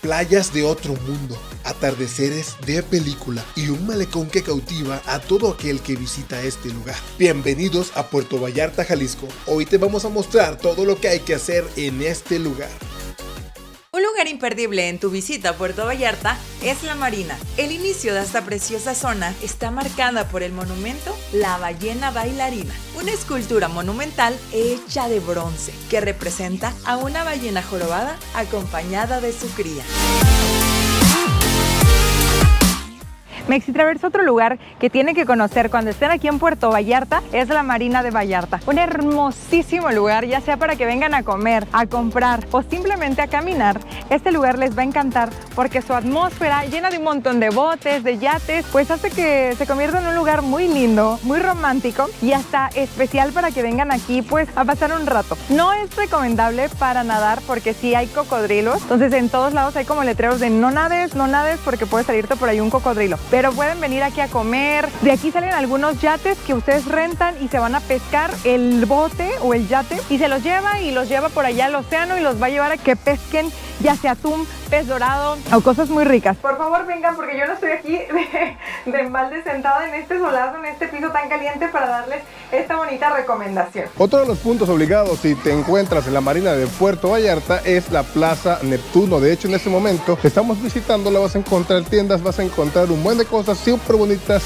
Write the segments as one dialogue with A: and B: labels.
A: playas de otro mundo, atardeceres de película y un malecón que cautiva a todo aquel que visita este lugar. Bienvenidos a Puerto Vallarta, Jalisco. Hoy te vamos a mostrar todo lo que hay que hacer en este lugar.
B: Un lugar imperdible en tu visita a Puerto Vallarta es la Marina. El inicio de esta preciosa zona está marcada por el monumento La Ballena Bailarina, una escultura monumental hecha de bronce que representa a una ballena jorobada acompañada de su cría.
C: Mexitravers, otro lugar que tienen que conocer cuando estén aquí en Puerto Vallarta es la Marina de Vallarta. Un hermosísimo lugar, ya sea para que vengan a comer, a comprar o simplemente a caminar. Este lugar les va a encantar porque su atmósfera, llena de un montón de botes, de yates, pues hace que se convierta en un lugar muy lindo, muy romántico y hasta especial para que vengan aquí pues a pasar un rato. No es recomendable para nadar porque sí hay cocodrilos, entonces en todos lados hay como letreros de no nades porque puede salirte por ahí un cocodrilo. Pero pueden venir aquí a comer. De aquí salen algunos yates que ustedes rentan y se van a pescar el bote o el yate y se los lleva por allá al océano y los va a llevar a que pesquen ya sea atún, pez dorado o cosas muy ricas. Por favor vengan porque yo no estoy aquí de embalde sentada en este solazo, en este piso tan caliente para darles esta bonita recomendación.
D: Otro de los puntos obligados si te encuentras en la Marina de Puerto Vallarta es la Plaza Neptuno. De hecho, en este momento estamos visitándola, vas a encontrar tiendas, vas a encontrar un buen de cosas súper bonitas.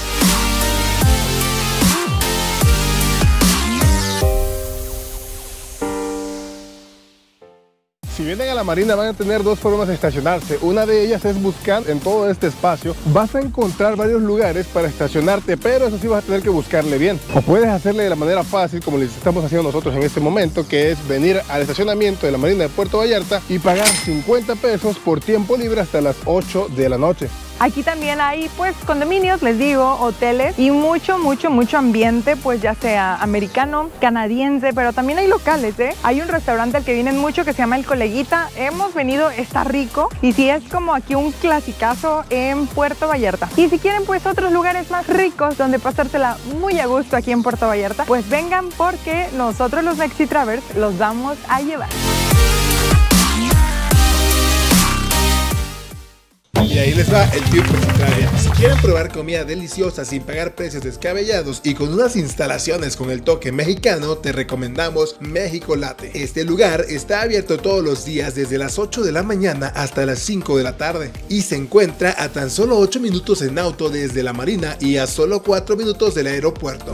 D: Si vienen a la Marina van a tener dos formas de estacionarse. Una de ellas es buscar en todo este espacio. Vas a encontrar varios lugares para estacionarte, pero eso sí vas a tener que buscarle bien. O puedes hacerle de la manera fácil, como les estamos haciendo nosotros en este momento, que es venir al estacionamiento de la Marina de Puerto Vallarta y pagar 50 pesos por tiempo libre hasta las 8 de la noche.
C: Aquí también hay pues condominios, les digo, hoteles y mucho ambiente, pues ya sea americano, canadiense, pero también hay locales, Hay un restaurante al que vienen mucho que se llama El Coleguita. Hemos venido, está rico y sí es como aquí un clasicazo en Puerto Vallarta. Y si quieren pues otros lugares más ricos donde pasársela muy a gusto aquí en Puerto Vallarta, pues vengan porque nosotros los Mexitravers los vamos a llevar.
A: Y ahí les va el tip Mexitravers. Si quieren probar comida deliciosa sin pagar precios descabellados y con unas instalaciones con el toque mexicano, te recomendamos México Latte. Este lugar está abierto todos los días desde las 8 de la mañana hasta las 5 de la tarde y se encuentra a tan solo 8 minutos en auto desde la Marina y a solo 4 minutos del aeropuerto.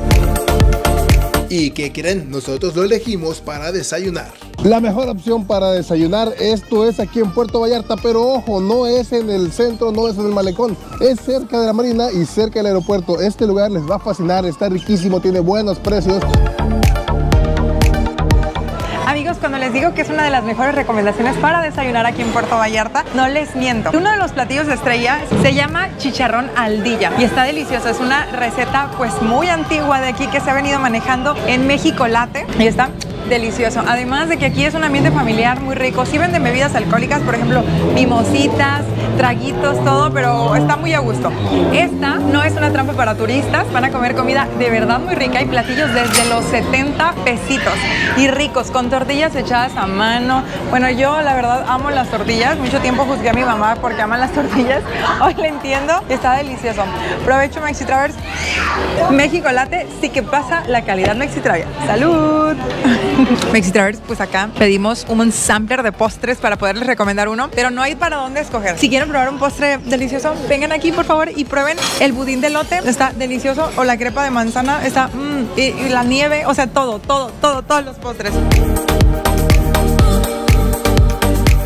A: ¿Y qué creen? Nosotros lo elegimos para desayunar.
D: La mejor opción para desayunar, esto es aquí en Puerto Vallarta, pero ojo, no es en el centro, no es en el malecón, es cerca de la Marina y cerca del aeropuerto. Este lugar les va a fascinar, está riquísimo, tiene buenos precios.
C: Amigos, cuando les digo que es una de las mejores recomendaciones para desayunar aquí en Puerto Vallarta, no les miento. Uno de los platillos de estrella se llama chicharrón aldilla y está delicioso. Es una receta pues muy antigua de aquí que se ha venido manejando en México Latte y está delicioso. Además de que aquí es un ambiente familiar muy rico. Sí venden bebidas alcohólicas, por ejemplo, mimositas, traguitos, todo, pero está muy a gusto. Esta no es una trampa para turistas. Van a comer comida de verdad muy rica y platillos desde los 70 pesitos y ricos, con tortillas echadas a mano. Bueno, yo la verdad amo las tortillas. Mucho tiempo juzgué a mi mamá porque aman las tortillas. Hoy le entiendo. Está delicioso. Provecho, Mexitravers. México Latte sí que pasa la calidad Mexitravers. ¡Salud! Mexitravers, pues acá pedimos un sampler de postres para poderles recomendar uno, pero no hay para dónde escoger. Si quieren probar un postre delicioso, vengan aquí por favor y prueben el budín de elote, está delicioso, o la crepa de manzana, está y la nieve, o sea, todos los postres.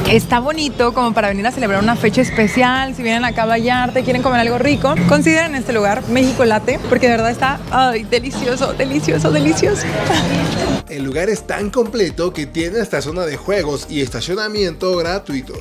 C: Está bonito como para venir a celebrar una fecha especial. Si vienen acá a Vallarta y quieren comer algo rico, consideren este lugar, México Latte, porque de verdad está delicioso.
A: El lugar es tan completo que tiene hasta zona de juegos y estacionamiento gratuito.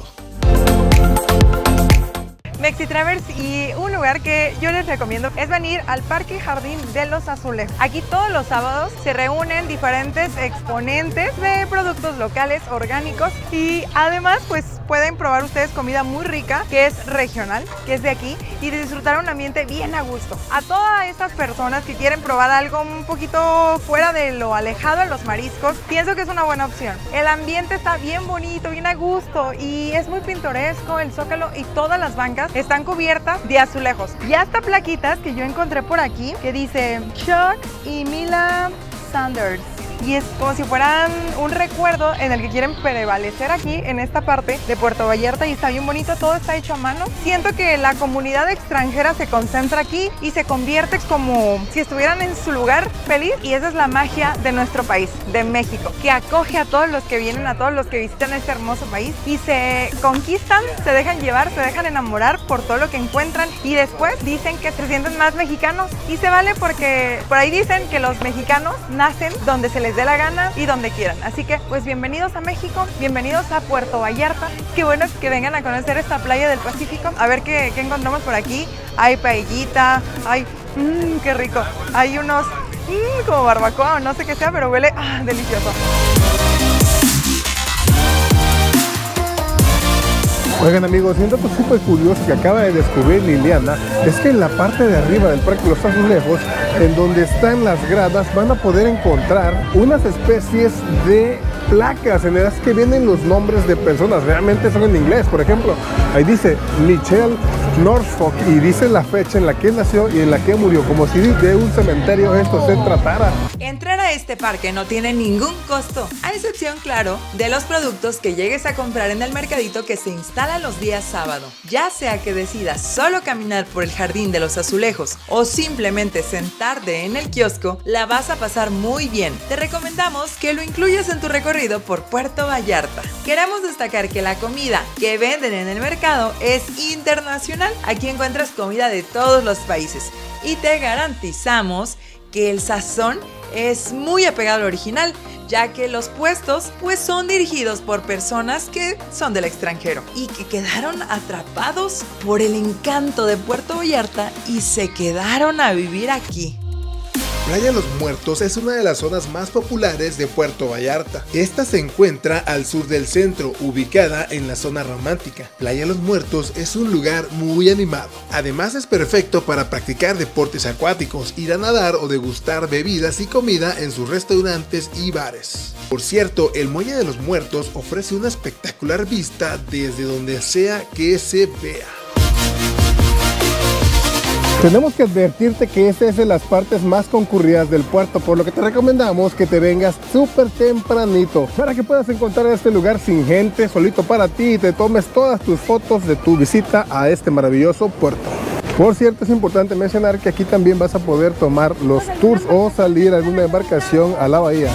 C: Mexitravers, y un lugar que yo les recomiendo es venir al Parque Jardín de los Azulejos. Aquí todos los sábados se reúnen diferentes exponentes de productos locales, orgánicos, y además pues pueden probar ustedes comida muy rica, que es regional, que es de aquí, y disfrutar un ambiente bien a gusto. A todas estas personas que quieren probar algo un poquito fuera de lo alejado de los mariscos, pienso que es una buena opción. El ambiente está bien bonito, bien a gusto, y es muy pintoresco el zócalo, y todas las bancas están cubiertas de azulejos. Y hasta plaquitas que yo encontré por aquí que dice Chuck y Mila Sanders. Y es como si fueran un recuerdo en el que quieren prevalecer aquí en esta parte de Puerto Vallarta, y está bien bonito, todo está hecho a mano. Siento que la comunidad extranjera se concentra aquí y se convierte como si estuvieran en su lugar feliz, y esa es la magia de nuestro país, de México, que acoge a todos los que vienen, a todos los que visitan este hermoso país, y se conquistan, se dejan llevar, se dejan enamorar por todo lo que encuentran, y después dicen que se sienten más mexicanos, y se vale porque por ahí dicen que los mexicanos nacen donde se les dé la gana y donde quieran. Así que pues bienvenidos a México, bienvenidos a Puerto Vallarta. Qué bueno que vengan a conocer esta playa del Pacífico. A ver qué encontramos por aquí. Hay paellita, hay qué rico. Hay unos como barbacoa o no sé qué sea, pero huele delicioso.
D: Oigan amigos, un dato súper curioso que acaba de descubrir Liliana es que en la parte de arriba del Parque de los Azulejos, en donde están las gradas, van a poder encontrar unas especies de placas en las que vienen los nombres de personas, realmente son en inglés. Por ejemplo, ahí dice Michelle Norfolk y dice la fecha en la que nació y en la que murió, como si de un cementerio esto se tratara.
B: Entrar a este parque no tiene ningún costo, a excepción, claro, de los productos que llegues a comprar en el mercadito que se instala los días sábado. Ya sea que decidas solo caminar por el Jardín de los Azulejos o simplemente sentarte en el kiosco, la vas a pasar muy bien. Te recomendamos que lo incluyas en tu recorrido por Puerto Vallarta. Queremos destacar que la comida que venden en el mercado es internacional. Aquí encuentras comida de todos los países y te garantizamos que el sazón es muy apegado al original, ya que los puestos pues son dirigidos por personas que son del extranjero y que quedaron atrapados por el encanto de Puerto Vallarta y se quedaron a vivir aquí.
A: Playa Los Muertos es una de las zonas más populares de Puerto Vallarta. Esta se encuentra al sur del centro, ubicada en la zona romántica. Playa Los Muertos es un lugar muy animado. Además es perfecto para practicar deportes acuáticos, ir a nadar o degustar bebidas y comida en sus restaurantes y bares. Por cierto, el Muelle de los Muertos ofrece una espectacular vista desde donde sea que se vea.
D: Tenemos que advertirte que esta es de las partes más concurridas del puerto, por lo que te recomendamos que te vengas súper tempranito para que puedas encontrar este lugar sin gente, solito para ti, y te tomes todas tus fotos de tu visita a este maravilloso puerto. Por cierto, es importante mencionar que aquí también vas a poder tomar los tours o salir a alguna embarcación a la bahía.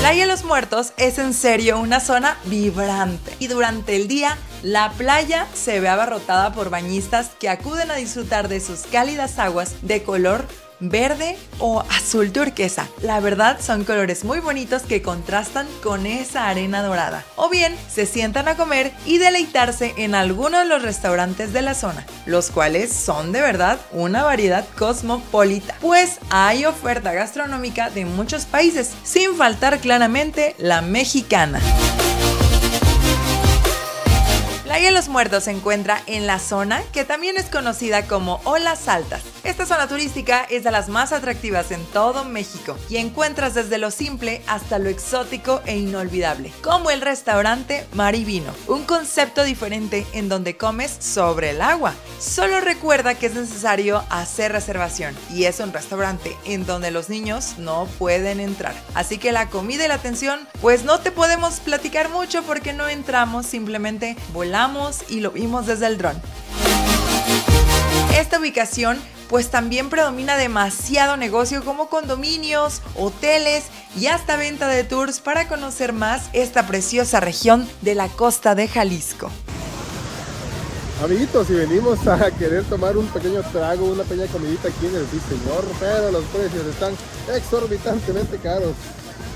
B: Playa Los Muertos es en serio una zona vibrante y durante el día la playa se ve abarrotada por bañistas que acuden a disfrutar de sus cálidas aguas de color verde o azul turquesa. La verdad son colores muy bonitos que contrastan con esa arena dorada. O bien se sientan a comer y deleitarse en alguno de los restaurantes de la zona, los cuales son de verdad una variedad cosmopolita, pues hay oferta gastronómica de muchos países, sin faltar claramente la mexicana. Playa Los Muertos se encuentra en la zona que también es conocida como Olas Altas. Esta zona turística es de las más atractivas en todo México y encuentras desde lo simple hasta lo exótico e inolvidable, como el restaurante Mar y Vino, un concepto diferente en donde comes sobre el agua. Solo recuerda que es necesario hacer reservación y es un restaurante en donde los niños no pueden entrar. Así que la comida y la atención pues no te podemos platicar mucho porque no entramos, simplemente volamos y lo vimos desde el dron. Esta ubicación pues también predomina demasiado negocio como condominios, hoteles y hasta venta de tours para conocer más esta preciosa región de la costa de Jalisco.
D: Amiguitos, si venimos a querer tomar un pequeño trago, una pequeña comidita aquí en el Sí Señor, pero los precios están exorbitantemente caros.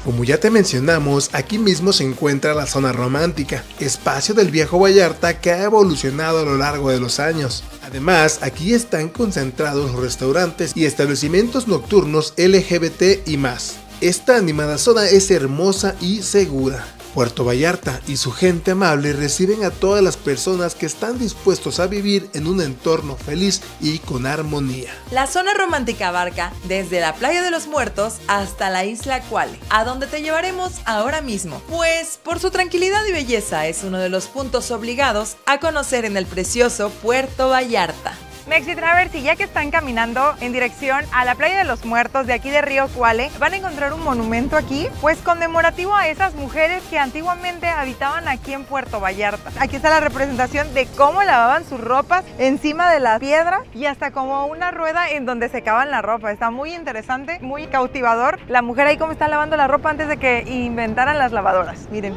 A: Como ya te mencionamos, aquí mismo se encuentra la zona romántica, espacio del viejo Vallarta que ha evolucionado a lo largo de los años. Además, aquí están concentrados restaurantes y establecimientos nocturnos LGBT y más. Esta animada zona es hermosa y segura. Puerto Vallarta y su gente amable reciben a todas las personas que están dispuestos a vivir en un entorno feliz y con armonía.
B: La zona romántica abarca desde la Playa de los Muertos hasta la Isla Cuale, a donde te llevaremos ahora mismo, pues por su tranquilidad y belleza es uno de los puntos obligados a conocer en el precioso Puerto Vallarta.
C: Mexi Travers, y ya que están caminando en dirección a la Playa de los Muertos de aquí de Río Cuale, van a encontrar un monumento aquí, pues conmemorativo a esas mujeres que antiguamente habitaban aquí en Puerto Vallarta. Aquí está la representación de cómo lavaban sus ropas encima de la piedra y hasta como una rueda en donde secaban la ropa. Está muy interesante, muy cautivador. La mujer ahí cómo está lavando la ropa antes de que inventaran las lavadoras. Miren.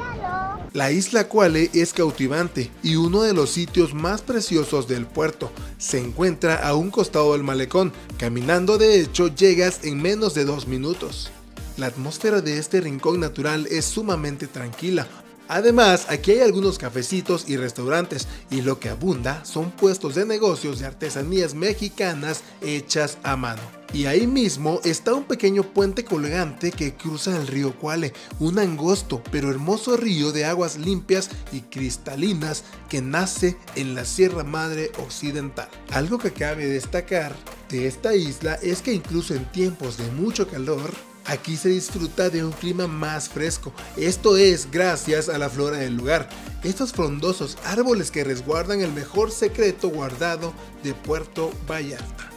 A: La Isla Cuale es cautivante y uno de los sitios más preciosos del puerto. Se encuentra a un costado del malecón. Caminando, de hecho, llegas en menos de 2 minutos. La atmósfera de este rincón natural es sumamente tranquila. Además, aquí hay algunos cafecitos y restaurantes, y lo que abunda son puestos de negocios de artesanías mexicanas hechas a mano. Y ahí mismo está un pequeño puente colgante que cruza el río Cuale, un angosto pero hermoso río de aguas limpias y cristalinas que nace en la Sierra Madre Occidental. Algo que cabe destacar de esta isla es que incluso en tiempos de mucho calor, aquí se disfruta de un clima más fresco. Esto es gracias a la flora del lugar, estos frondosos árboles que resguardan el mejor secreto guardado de Puerto Vallarta.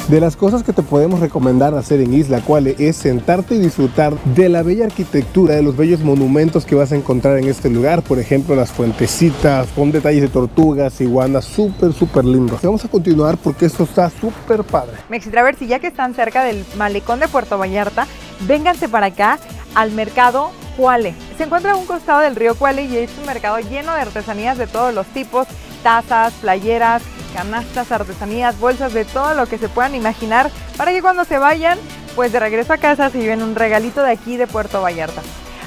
D: De las cosas que te podemos recomendar hacer en Isla Cuale es sentarte y disfrutar de la bella arquitectura, de los bellos monumentos que vas a encontrar en este lugar. Por ejemplo, las fuentecitas con detalles de tortugas, iguanas, súper lindos. Vamos a continuar porque esto está súper padre.
C: Mexi Travers, y ya que están cerca del malecón de Puerto Vallarta, vénganse para acá al mercado Cuale. Se encuentra a un costado del río Cuale y es un mercado lleno de artesanías de todos los tipos, tazas, playeras, canastas, artesanías, bolsas, de todo lo que se puedan imaginar, para que cuando se vayan, pues de regreso a casa se lleven un regalito de aquí de Puerto Vallarta.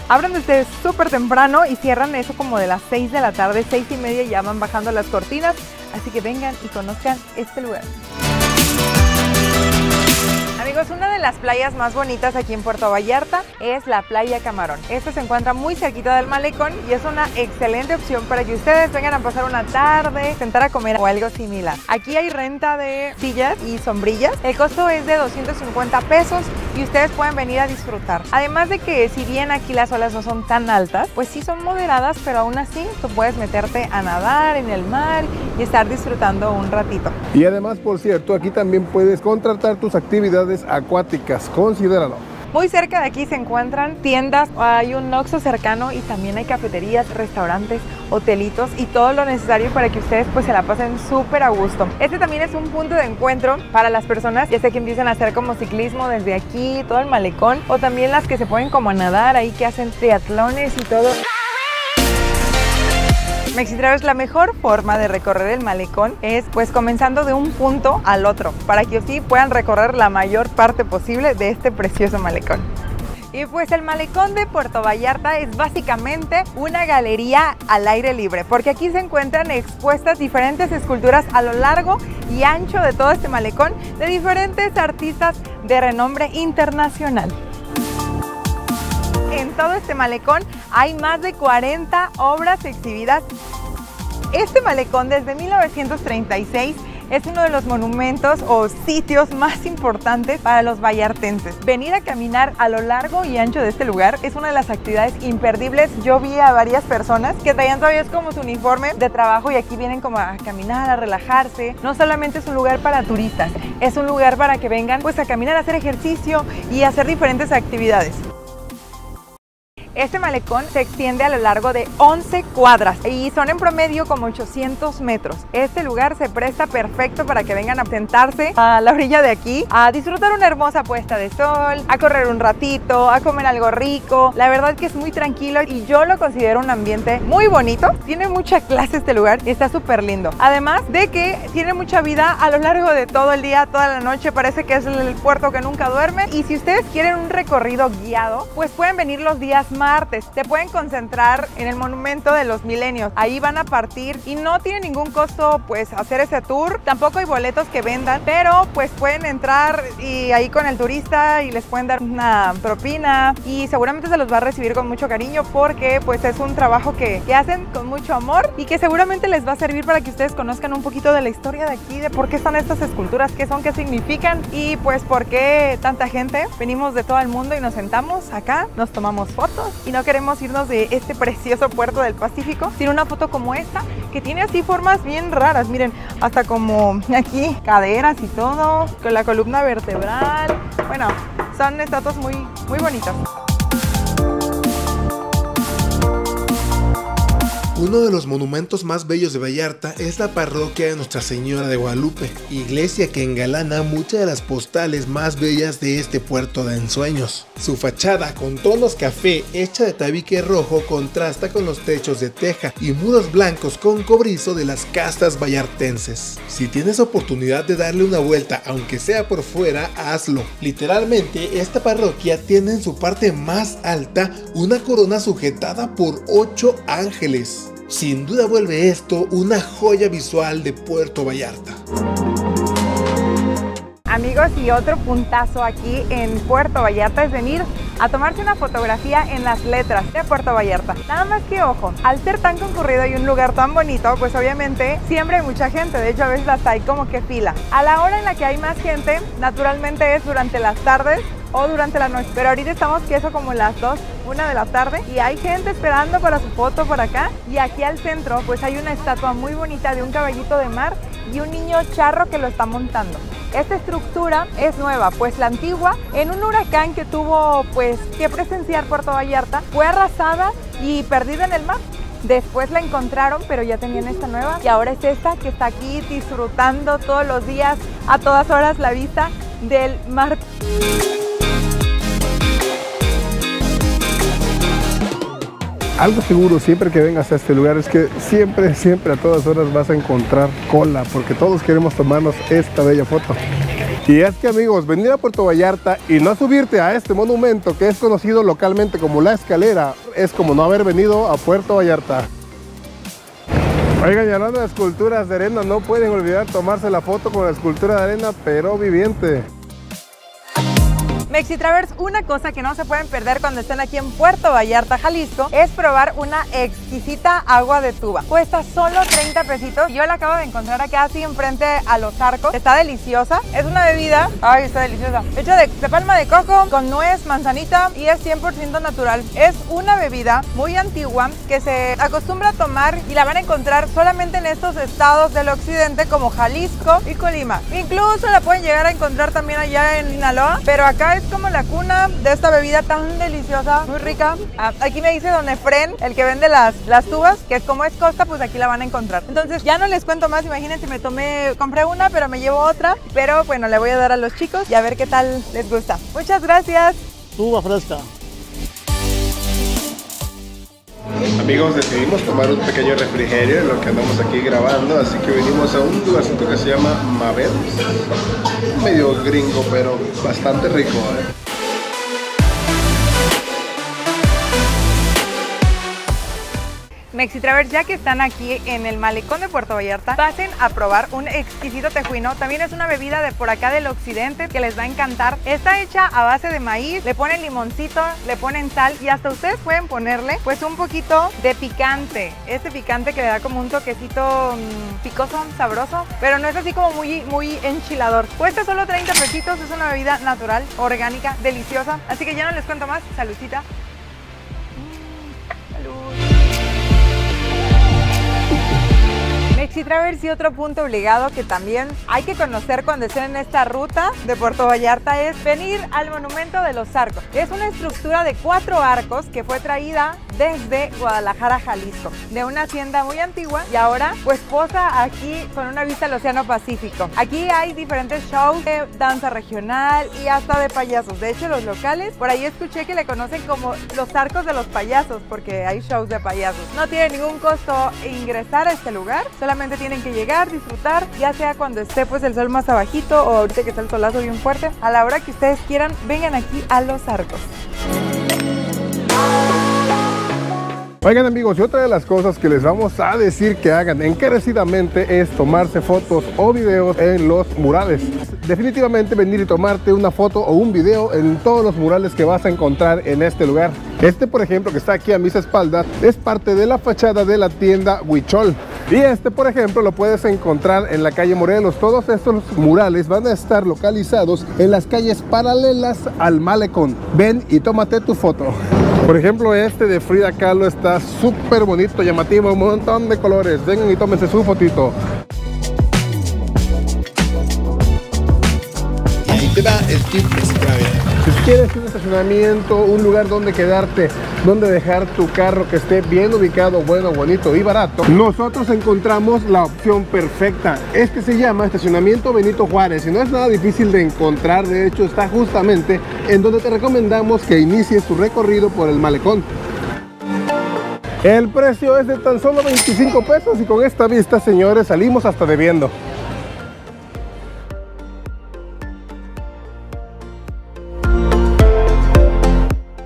C: Abren desde súper temprano y cierran eso como de las 6 de la tarde, 6:30 ya van bajando las cortinas, así que vengan y conozcan este lugar. Amigos, una de las playas más bonitas aquí en Puerto Vallarta es la Playa Camarón. Esta se encuentra muy cerquita del malecón y es una excelente opción para que ustedes vengan a pasar una tarde, sentar a comer o algo similar. Aquí hay renta de sillas y sombrillas. El costo es de 250 pesos y ustedes pueden venir a disfrutar. Además de que si bien aquí las olas no son tan altas, pues sí son moderadas, pero aún así tú puedes meterte a nadar en el mar y estar disfrutando un ratito.
D: Y además, por cierto, aquí también puedes contratar tus actividades acuáticas, considéralo.
C: Muy cerca de aquí se encuentran tiendas, hay un Oxxo cercano y también hay cafeterías, restaurantes, hotelitos y todo lo necesario para que ustedes pues se la pasen súper a gusto. Este también es un punto de encuentro para las personas, ya sea que empiezan a hacer como ciclismo desde aquí, todo el malecón, o también las que se pueden como a nadar ahí, que hacen triatlones y todo. Mexi Travers, la mejor forma de recorrer el malecón es pues comenzando de un punto al otro, para que así puedan recorrer la mayor parte posible de este precioso malecón. Y pues el malecón de Puerto Vallarta es básicamente una galería al aire libre, porque aquí se encuentran expuestas diferentes esculturas a lo largo y ancho de todo este malecón de diferentes artistas de renombre internacional. En todo este malecón hay más de 40 obras exhibidas. Este malecón desde 1936 es uno de los monumentos o sitios más importantes para los vallartenses. Venir a caminar a lo largo y ancho de este lugar es una de las actividades imperdibles. Yo vi a varias personas que traían todavía como su uniforme de trabajo y aquí vienen como a caminar, a relajarse. No solamente es un lugar para turistas, es un lugar para que vengan pues a caminar, a hacer ejercicio y a hacer diferentes actividades. Este malecón se extiende a lo largo de 11 cuadras y son en promedio como 800 metros. Este lugar se presta perfecto para que vengan a sentarse a la orilla de aquí, a disfrutar una hermosa puesta de sol, a correr un ratito, a comer algo rico. La verdad que es muy tranquilo y yo lo considero un ambiente muy bonito. Tiene mucha clase este lugar y está súper lindo. Además de que tiene mucha vida a lo largo de todo el día, toda la noche. Parece que es el puerto que nunca duerme. Y si ustedes quieren un recorrido guiado, pues pueden venir los días martes. Se pueden concentrar en el Monumento de los Milenios. Ahí van a partir y no tiene ningún costo pues hacer ese tour. Tampoco hay boletos que vendan, pero pues pueden entrar y ahí con el turista y les pueden dar una propina y seguramente se los va a recibir con mucho cariño porque pues es un trabajo que hacen con mucho amor y que seguramente les va a servir para que ustedes conozcan un poquito de la historia de aquí, de por qué están estas esculturas, qué son, qué significan y pues por qué tanta gente venimos de todo el mundo y nos sentamos acá, nos tomamos fotos y no queremos irnos de este precioso puerto del Pacífico sin una foto como esta que tiene así formas bien raras, miren, hasta como aquí caderas y todo, con la columna vertebral. Bueno, son estatuas muy bonitas.
A: Uno de los monumentos más bellos de Vallarta es la parroquia de Nuestra Señora de Guadalupe, iglesia que engalana muchas de las postales más bellas de este puerto de ensueños. Su fachada con tonos café hecha de tabique rojo contrasta con los techos de teja y muros blancos con cobrizo de las castas vallartenses. Si tienes oportunidad de darle una vuelta, aunque sea por fuera, hazlo. Literalmente, esta parroquia tiene en su parte más alta una corona sujetada por 8 ángeles. Sin duda vuelve esto una joya visual de Puerto Vallarta.
C: Amigos, y otro puntazo aquí en Puerto Vallarta es venir a tomarse una fotografía en las letras de Puerto Vallarta. Nada más que ojo, al ser tan concurrido y un lugar tan bonito, pues obviamente siempre hay mucha gente, de hecho a veces hasta hay como que fila. A la hora en la que hay más gente, naturalmente es durante las tardes o durante la noche, pero ahorita estamos que eso como las 2, 1 de la tarde y hay gente esperando para su foto por acá. Y aquí al centro pues hay una estatua muy bonita de un caballito de mar y un niño charro que lo está montando. Esta estructura es nueva, pues la antigua, en un huracán que tuvo pues que presenciar Puerto Vallarta, fue arrasada y perdida en el mar. Después la encontraron, pero ya tenían esta nueva y ahora es esta que está aquí disfrutando todos los días, a todas horas, la vista del mar.
D: Algo seguro siempre que vengas a este lugar es que siempre a todas horas vas a encontrar cola, porque todos queremos tomarnos esta bella foto. Y es que amigos, venir a Puerto Vallarta y no subirte a este monumento que es conocido localmente como La Escalera es como no haber venido a Puerto Vallarta. Oigan, y hablando de esculturas de arena, no pueden olvidar tomarse la foto con la escultura de arena, pero viviente.
C: Mexitravers, una cosa que no se pueden perder cuando estén aquí en Puerto Vallarta, Jalisco, es probar una exquisita agua de tuba. Cuesta solo 30 pesitos. Yo la acabo de encontrar acá así enfrente a los arcos. Está deliciosa. Es una bebida, ay, está deliciosa, hecha de palma de coco, con nuez, manzanita y es 100% natural. Es una bebida muy antigua que se acostumbra a tomar y la van a encontrar solamente en estos estados del occidente como Jalisco y Colima. Incluso la pueden llegar a encontrar también allá en Sinaloa, pero acá es como la cuna de esta bebida tan deliciosa, muy rica. Aquí me dice Don Efren, el que vende las tubas, que como es costa, pues aquí la van a encontrar. Entonces ya no les cuento más, imagínense, compré una, pero me llevo otra. Pero bueno, le voy a dar a los chicos y a ver qué tal les gusta. Muchas gracias.
E: Tuba fresca.
D: Amigos, decidimos tomar un pequeño refrigerio en lo que andamos aquí grabando, así que venimos a un lugarcito que se llama Mabel. Medio gringo, pero bastante rico,
C: Mexitravers, ya que están aquí en el malecón de Puerto Vallarta, pasen a probar un exquisito tejuino. También es una bebida de por acá del occidente que les va a encantar. Está hecha a base de maíz, le ponen limoncito, le ponen sal y hasta ustedes pueden ponerle pues un poquito de picante. Este picante que le da como un toquecito picoso, sabroso, pero no es así como muy enchilador. Cuesta solo 30 pesitos, es una bebida natural, orgánica, deliciosa. Así que ya no les cuento más. Saludcita. Salud. y Traverse, y otro punto obligado que también hay que conocer cuando estén en esta ruta de Puerto Vallarta es venir al Monumento de los Arcos. Es una estructura de 4 arcos que fue traída desde Guadalajara, Jalisco, de una hacienda muy antigua, y ahora pues posa aquí con una vista al Océano Pacífico. Aquí hay diferentes shows de danza regional y hasta de payasos. De hecho, los locales, por ahí escuché que le conocen como los arcos de los payasos, porque hay shows de payasos. No tiene ningún costo ingresar a este lugar, solamente tienen que llegar, disfrutar, ya sea cuando esté pues el sol más abajito o ahorita que está el solazo bien fuerte. A la hora que ustedes quieran, vengan aquí a los arcos.
D: Oigan amigos, y otra de las cosas que les vamos a decir que hagan encarecidamente es tomarse fotos o videos en los murales. Definitivamente venir y tomarte una foto o un video en todos los murales que vas a encontrar en este lugar. Este, por ejemplo, que está aquí a mis espaldas, es parte de la fachada de la tienda Huichol. Y este, por ejemplo, lo puedes encontrar en la calle Morelos. Todos estos murales van a estar localizados en las calles paralelas al malecón. Ven y tómate tu foto. Por ejemplo, este de Frida Kahlo está súper bonito, llamativo, un montón de colores. Vengan y tómense su fotito.
A: Y ahí te va el tip que se trae.
D: Si quieres un estacionamiento, un lugar donde quedarte, donde dejar tu carro que esté bien ubicado, bueno, bonito y barato, nosotros encontramos la opción perfecta. Este se llama Estacionamiento Benito Juárez y no es nada difícil de encontrar. De hecho, está justamente en donde te recomendamos que inicies tu recorrido por el malecón. El precio es de tan solo 25 pesos y con esta vista, señores, salimos hasta debiendo.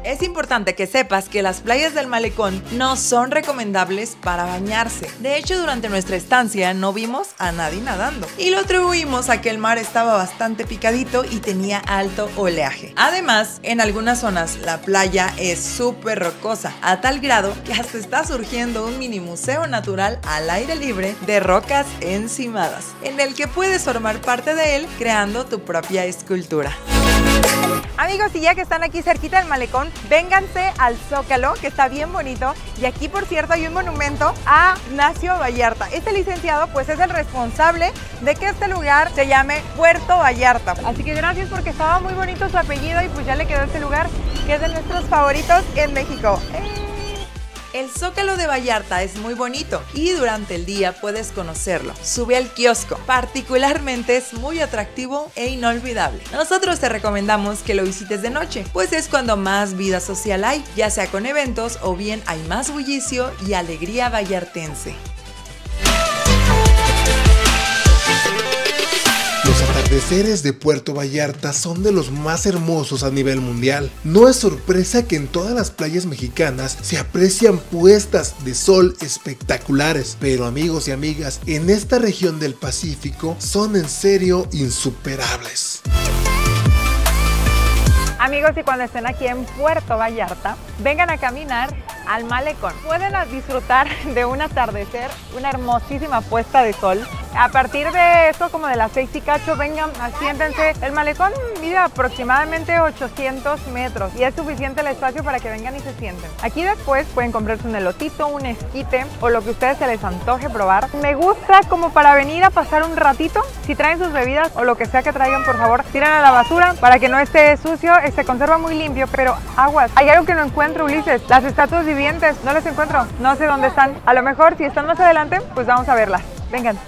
B: Es importante que sepas que las playas del malecón no son recomendables para bañarse. De hecho, durante nuestra estancia no vimos a nadie nadando y lo atribuimos a que el mar estaba bastante picadito y tenía alto oleaje. Además, en algunas zonas la playa es súper rocosa, a tal grado que hasta está surgiendo un mini museo natural al aire libre de rocas encimadas, en el que puedes formar parte de él creando tu propia escultura.
C: Amigos, y ya que están aquí cerquita del malecón, vénganse al Zócalo, que está bien bonito. Y aquí, por cierto, hay un monumento a Ignacio Vallarta. Este licenciado, pues, es el responsable de que este lugar se llame Puerto Vallarta. Así que gracias, porque estaba muy bonito su apellido y pues ya le quedó este lugar, que es de nuestros favoritos en México.
B: El Zócalo de Vallarta es muy bonito y durante el día puedes conocerlo. Sube al kiosco, particularmente es muy atractivo e inolvidable. Nosotros te recomendamos que lo visites de noche, pues es cuando más vida social hay, ya sea con eventos o bien hay más bullicio y alegría vallartense.
A: Los atardeceres de Puerto Vallarta son de los más hermosos a nivel mundial. No es sorpresa que en todas las playas mexicanas se aprecian puestas de sol espectaculares, pero amigos y amigas, en esta región del Pacífico son en serio insuperables.
C: Amigos, y cuando estén aquí en Puerto Vallarta, vengan a caminar al malecón. Pueden disfrutar de un atardecer, una hermosísima puesta de sol. A partir de esto, como de las 6 y cacho, vengan, siéntense. El malecón mide aproximadamente 800 metros y es suficiente el espacio para que vengan y se sienten. Aquí después pueden comprarse un elotito, un esquite o lo que a ustedes se les antoje probar. Me gusta como para venir a pasar un ratito. Si traen sus bebidas o lo que sea que traigan, por favor, tiran a la basura para que no esté sucio. Se conserva muy limpio, pero aguas. Hay algo que no encuentro, Ulises. Las estatuas vivientes, no las encuentro. No sé dónde están. A lo mejor si están más adelante, pues vamos a verlas. Vengan.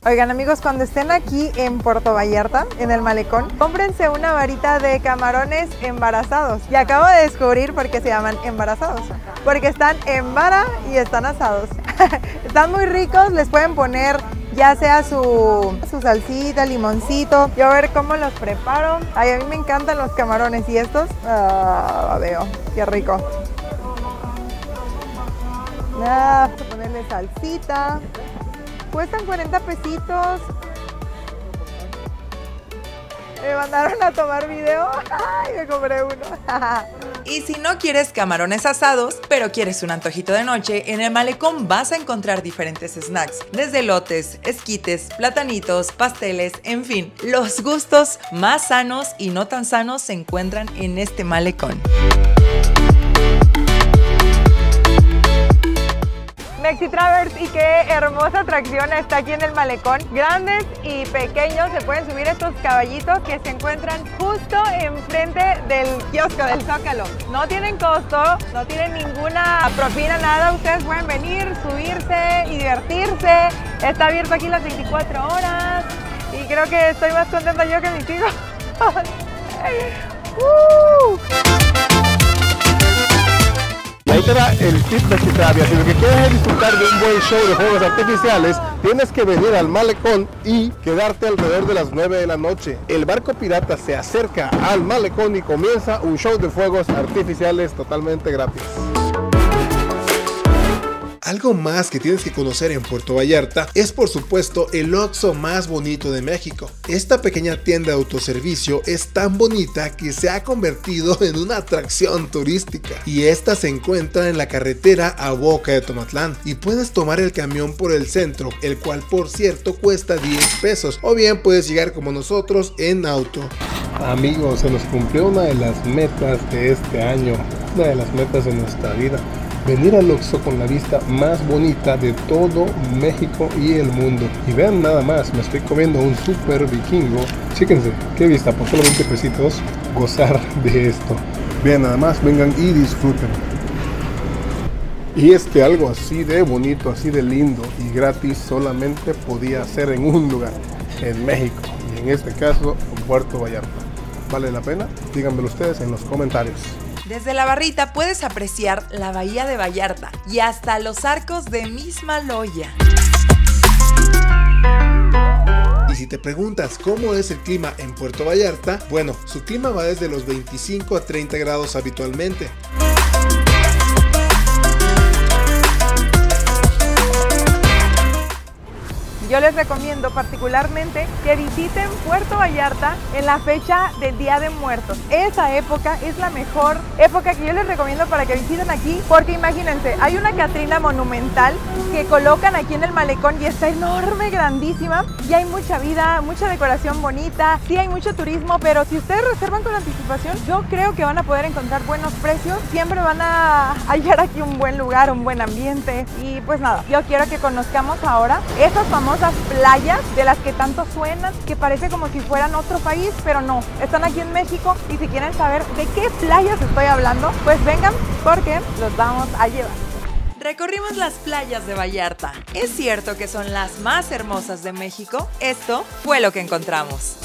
C: Oigan amigos, cuando estén aquí en Puerto Vallarta, en el malecón, cómprense una varita de camarones embarazados. Y acabo de descubrir por qué se llaman embarazados. Porque están en vara y están asados. Están muy ricos, les pueden poner ya sea su salsita, limoncito. Yo a ver cómo los preparo. Ay, a mí me encantan los camarones y estos, veo, qué rico. Ponerle salsita. Cuestan 40 pesitos. Me mandaron a tomar video. Ay, me compré uno.
B: Y si no quieres camarones asados, pero quieres un antojito de noche, en el malecón vas a encontrar diferentes snacks, desde elotes, esquites, platanitos, pasteles, en fin, los gustos más sanos y no tan sanos se encuentran en este malecón.
C: Mexi Travers, y qué hermosa atracción está aquí en el malecón. Grandes y pequeños se pueden subir estos caballitos que se encuentran justo enfrente del kiosco del Zócalo. No tienen costo, no tienen ninguna propina, nada. Ustedes pueden venir, subirse y divertirse. Está abierto aquí las 24 horas y creo que estoy más contenta yo que mis hijos.
D: Y ahí te da el tip de Chitravia. Si lo que quieres es disfrutar de un buen show de fuegos artificiales, tienes que venir al malecón y quedarte alrededor de las 9 de la noche. El barco pirata se acerca al malecón y comienza un show de fuegos artificiales totalmente gratis.
A: Algo más que tienes que conocer en Puerto Vallarta es, por supuesto, el Oxxo más bonito de México. Esta pequeña tienda de autoservicio es tan bonita que se ha convertido en una atracción turística, y esta se encuentra en la carretera a Boca de Tomatlán, y puedes tomar el camión por el centro, el cual por cierto cuesta 10 pesos, o bien puedes llegar como nosotros en auto.
D: Amigos, se nos cumplió una de las metas de este año, una de las metas de nuestra vida. Venir al Oxxo con la vista más bonita de todo México y el mundo. Y vean nada más, me estoy comiendo un super vikingo. Chéquense, qué vista, por solo 20 pesitos gozar de esto. Vean nada más, vengan y disfruten. Y es que algo así de bonito, así de lindo y gratis solamente podía ser en un lugar, en México. Y en este caso, en Puerto Vallarta. ¿Vale la pena? Díganmelo ustedes en los comentarios.
B: Desde la barrita puedes apreciar la bahía de Vallarta y hasta los arcos de Mismaloya.
A: Y si te preguntas cómo es el clima en Puerto Vallarta, bueno, su clima va desde los 25 a 30 grados habitualmente.
C: Yo les recomiendo particularmente que visiten Puerto Vallarta en la fecha del Día de Muertos. Esa época es la mejor época que yo les recomiendo para que visiten aquí, porque imagínense, hay una Catrina monumental que colocan aquí en el malecón y está enorme, grandísima, y hay mucha vida, mucha decoración bonita, sí hay mucho turismo, pero si ustedes reservan con anticipación, yo creo que van a poder encontrar buenos precios, siempre van a hallar aquí un buen lugar, un buen ambiente. Y pues nada, yo quiero que conozcamos ahora esas famosas playas de las que tanto suenan, que parece como si fueran otro país, pero no, están aquí en México. Y si quieren saber de qué playas estoy hablando, pues vengan porque los vamos a llevar.
B: Recorrimos las playas de Vallarta. ¿Es cierto que son las más hermosas de México? Esto fue lo que encontramos.